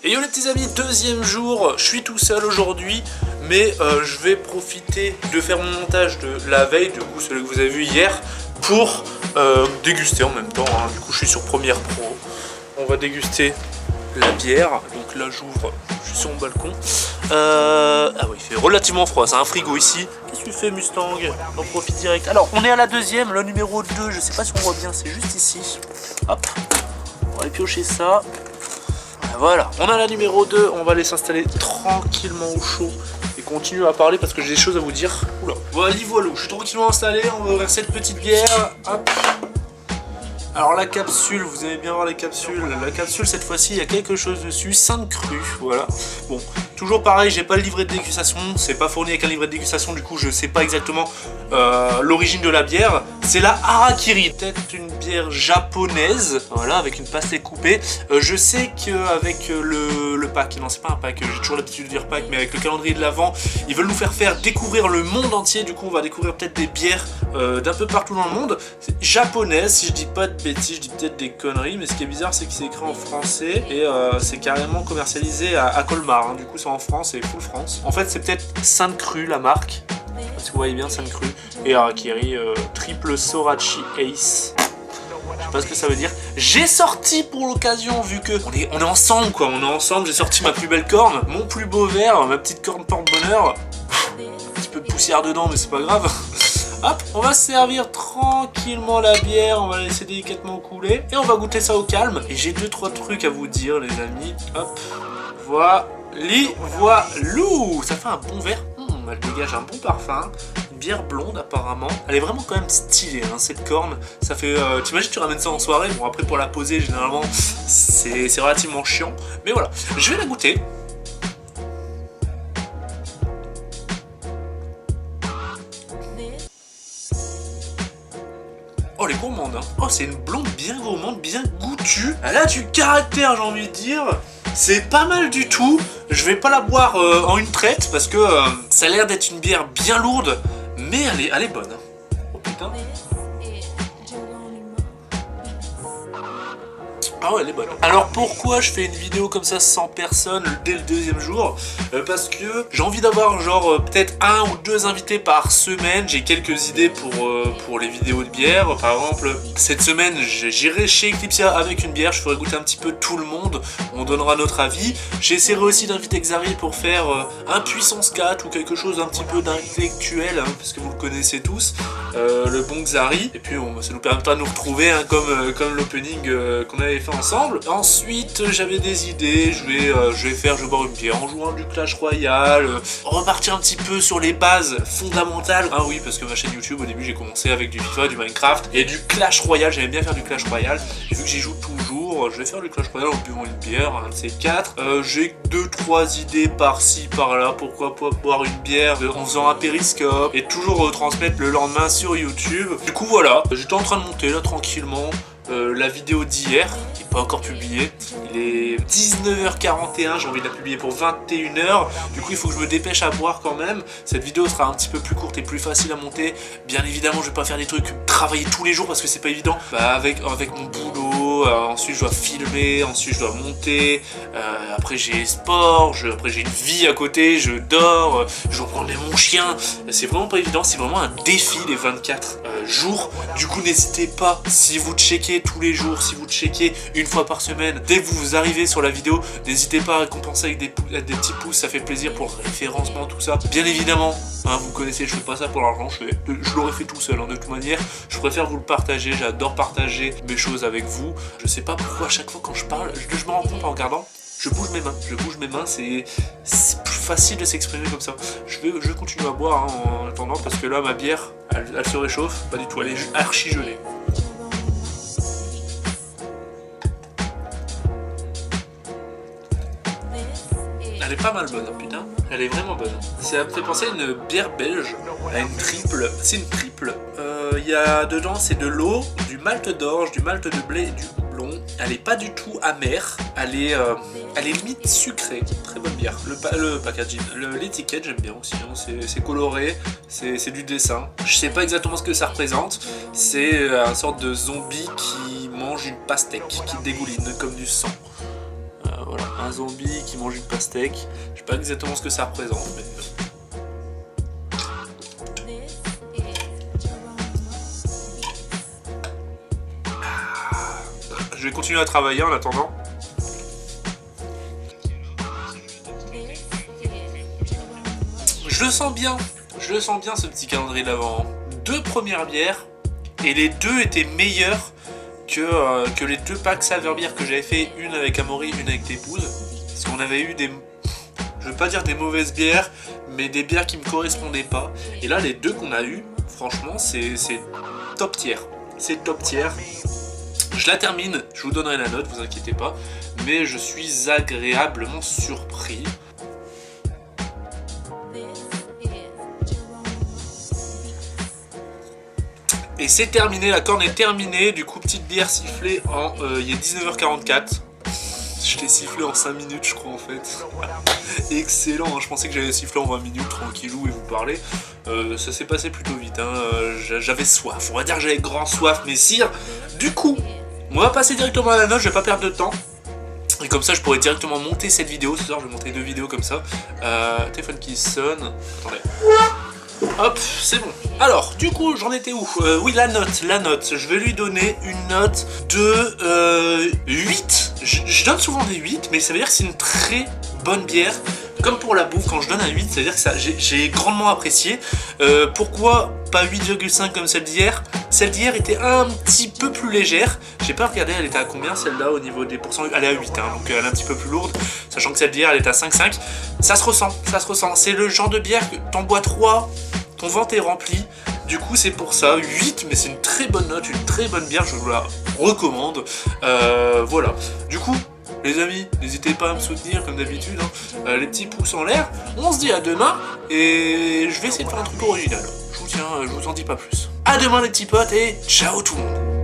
Et yo les petits amis, deuxième jour, je suis tout seul aujourd'hui, mais je vais profiter de faire mon montage de la veille, du coup celui que vous avez vu hier, pour déguster en même temps, hein. Du coup je suis sur Premiere Pro, on va déguster la bière, donc là j'ouvre, je suis sur mon balcon. Ah oui, il fait relativement froid, c'est un frigo ici. Qu'est-ce que tu fais Mustang? On profite direct. Alors on est à la deuxième, le numéro 2, je sais pas si on voit bien, c'est juste ici. Hop, on va aller piocher ça. Voilà, on a la numéro 2, on va aller s'installer tranquillement au chaud et continuer à parler parce que j'ai des choses à vous dire. Oula, voilà, je suis tranquillement installé, on va ouvrir cette petite bière. Hop. Alors la capsule, vous allez bien voir les capsules. La capsule cette fois-ci, il y a quelque chose dessus, 5 crus, voilà. Bon, toujours pareil, j'ai pas le livret de dégustation, c'est pas fourni avec un livret de dégustation, du coup je sais pas exactement l'origine de la bière. C'est la Harakiri, peut-être une bière japonaise, voilà, avec une pastèque coupée. Je sais qu'avec le pack, non c'est pas un pack, j'ai toujours l'habitude de dire pack, mais avec le calendrier de l'Avent, ils veulent nous faire découvrir le monde entier, du coup on va découvrir peut-être des bières d'un peu partout dans le monde. Japonaise, si je dis pas de bêtises, je dis peut-être des conneries, mais ce qui est bizarre c'est que c'est écrit en français et c'est carrément commercialisé à Colmar, hein. Du coup c'est en France et full France. En fait c'est peut-être Sainte Cru la marque, si vous voyez bien, Sainte Cru, et Harakiri triple Sorachi Ace. Je sais pas ce que ça veut dire. J'ai sorti pour l'occasion, vu que on est ensemble quoi, on est ensemble, j'ai sorti ma plus belle corne, mon plus beau verre, ma petite corne porte-bonheur. Un petit peu de poussière dedans mais c'est pas grave. Hop, on va servir tranquillement la bière, on va la laisser délicatement couler et on va goûter ça au calme. Et j'ai 2-3 trucs à vous dire les amis. Hop, voilou, ça fait un bon verre, elle dégage un bon parfum. Une bière blonde apparemment, elle est vraiment quand même stylée hein, cette corne. Ça fait, t'imagines tu ramènes ça en soirée, bon après pour la poser généralement c'est relativement chiant. Mais voilà, je vais la goûter. Oh les gourmandes hein. Oh c'est une blonde bien gourmande, bien goûtue. Elle a du caractère j'ai envie de dire. C'est pas mal du tout. Je vais pas la boire en une traite parce que ça a l'air d'être une bière bien lourde. Mais elle est bonne. Oh putain. Ah ouais, elle est bonne. Alors pourquoi je fais une vidéo comme ça sans personne dès le deuxième jour? Parce que j'ai envie d'avoir genre peut-être 1 ou 2 invités par semaine. J'ai quelques idées pour les vidéos de bière. Par exemple, cette semaine j'irai chez Eclipsia avec une bière. Je ferai goûter un petit peu tout le monde. On donnera notre avis. J'essaierai aussi d'inviter Xari pour faire un puissance 4 ou quelque chose un petit peu d'intellectuel, hein, parce que vous le connaissez tous. Le bon Xari. Et puis ça nous permettra de nous retrouver hein, comme l'opening qu'on avait fait ensemble. Ensuite j'avais des idées, je vais boire une bière en jouant du Clash Royale, repartir un petit peu sur les bases fondamentales. Ah oui, parce que ma chaîne YouTube au début j'ai commencé avec du FIFA, du Minecraft et du Clash Royale, j'aimais bien faire du Clash Royale et vu que j'y joue toujours, je vais faire du Clash Royale en buvant une bière, un de ces 4. J'ai 2-3 idées par-ci par-là, pourquoi pas boire une bière en faisant un périscope et toujours retransmettre le lendemain sur YouTube. Du coup voilà, j'étais en train de monter là tranquillement la vidéo d'hier, qui n'est pas encore publiée. Il est 19h41, j'ai envie de la publier pour 21h. Du coup, il faut que je me dépêche à boire quand même. Cette vidéo sera un petit peu plus courte et plus facile à monter. Bien évidemment, je vais pas faire des trucs, travailler tous les jours parce que c'est pas évident. Bah, avec mon boulot, ensuite je dois filmer, ensuite je dois monter. Après j'ai sport, après j'ai une vie à côté, je dors, je dois promener mon chien. C'est vraiment pas évident, c'est vraiment un défi les 24 jours. Du coup, n'hésitez pas, si vous checkez tous les jours, si vous checkez une fois par semaine, dès que vous arrivez sur la vidéo, n'hésitez pas à récompenser avec des petits pouces, ça fait plaisir pour le référencement, tout ça. Bien évidemment, hein, vous connaissez, je fais pas ça pour l'argent, je l'aurais fait tout seul, hein, de toute manière. Je préfère vous le partager, j'adore partager mes choses avec vous. Je sais pas pourquoi à chaque fois quand je parle, je me rends compte en regardant, je bouge mes mains, c'est plus facile de s'exprimer comme ça. Je vais continuer à boire hein, en attendant parce que là ma bière, elle se réchauffe, pas du tout, elle est archi gelée. Elle est pas mal bonne, putain. Elle est vraiment bonne. Ça me fait penser à une bière belge, à une triple. C'est une triple. Il y a dedans, c'est de l'eau, du malt d'orge, du malt de blé et du houblon. Elle est pas du tout amère. Elle est limite sucrée. Très bonne bière. Le packaging, l'étiquette, j'aime bien aussi. Hein. C'est coloré, c'est du dessin. Je sais pas exactement ce que ça représente. C'est une sorte de zombie qui mange une pastèque, qui dégouline comme du sang. voilà, un zombie qui mange une pastèque. Je sais pas exactement ce que ça représente, mais... Je vais continuer à travailler en attendant. Je le sens bien ce petit calendrier d'avant. 2 premières bières, et les 2 étaient meilleures que les 2 packs Saverbeer que j'avais fait, une avec Amaury, une avec l'épouse. Parce qu'on avait eu des... Je veux pas dire des mauvaises bières, mais des bières qui me correspondaient pas. Et là, les 2 qu'on a eu, franchement, c'est top tier. C'est top tier. Je la termine, je vous donnerai la note, vous inquiétez pas. Mais je suis agréablement surpris. Et c'est terminé, la corne est terminée. Du coup, petite bière sifflée en... il est 19h44. Je l'ai sifflé en 5 minutes, je crois, en fait. Excellent, hein. Je pensais que j'allais siffler en 20 minutes, tranquillou, et vous parler. Ça s'est passé plutôt vite, hein. J'avais soif, on va dire que j'avais grand soif, mais sire. Du coup, on va passer directement à la note, je vais pas perdre de temps. Et comme ça, je pourrais directement monter cette vidéo. Ce soir, je vais monter 2 vidéos comme ça. Téléphone qui sonne. Attendez. Hop, c'est bon. Alors, du coup, j'en étais où? Oui, la note. Je vais lui donner une note de 8. Je donne souvent des 8, mais ça veut dire que c'est une très bonne bière. Comme pour la bouffe, quand je donne un 8, ça veut dire que j'ai grandement apprécié. Pourquoi pas 8,5 comme celle d'hier? Celle d'hier était un petit peu plus légère. J'ai pas regardé, elle était à combien celle-là au niveau des pourcents? Elle est à 8, hein, donc elle est un petit peu plus lourde. Sachant que celle d'hier, elle est à 5,5. Ça se ressent. C'est le genre de bière que t'en bois 3, ton ventre est rempli. Du coup, c'est pour ça, 8, mais c'est une très bonne note, une très bonne bière, je vous la recommande. Voilà. Du coup, les amis, n'hésitez pas à me soutenir comme d'habitude, hein. Les petits pouces en l'air. On se dit à demain, et je vais essayer de faire un truc original. Je vous en dis pas plus. À demain les petits potes, et ciao tout le monde.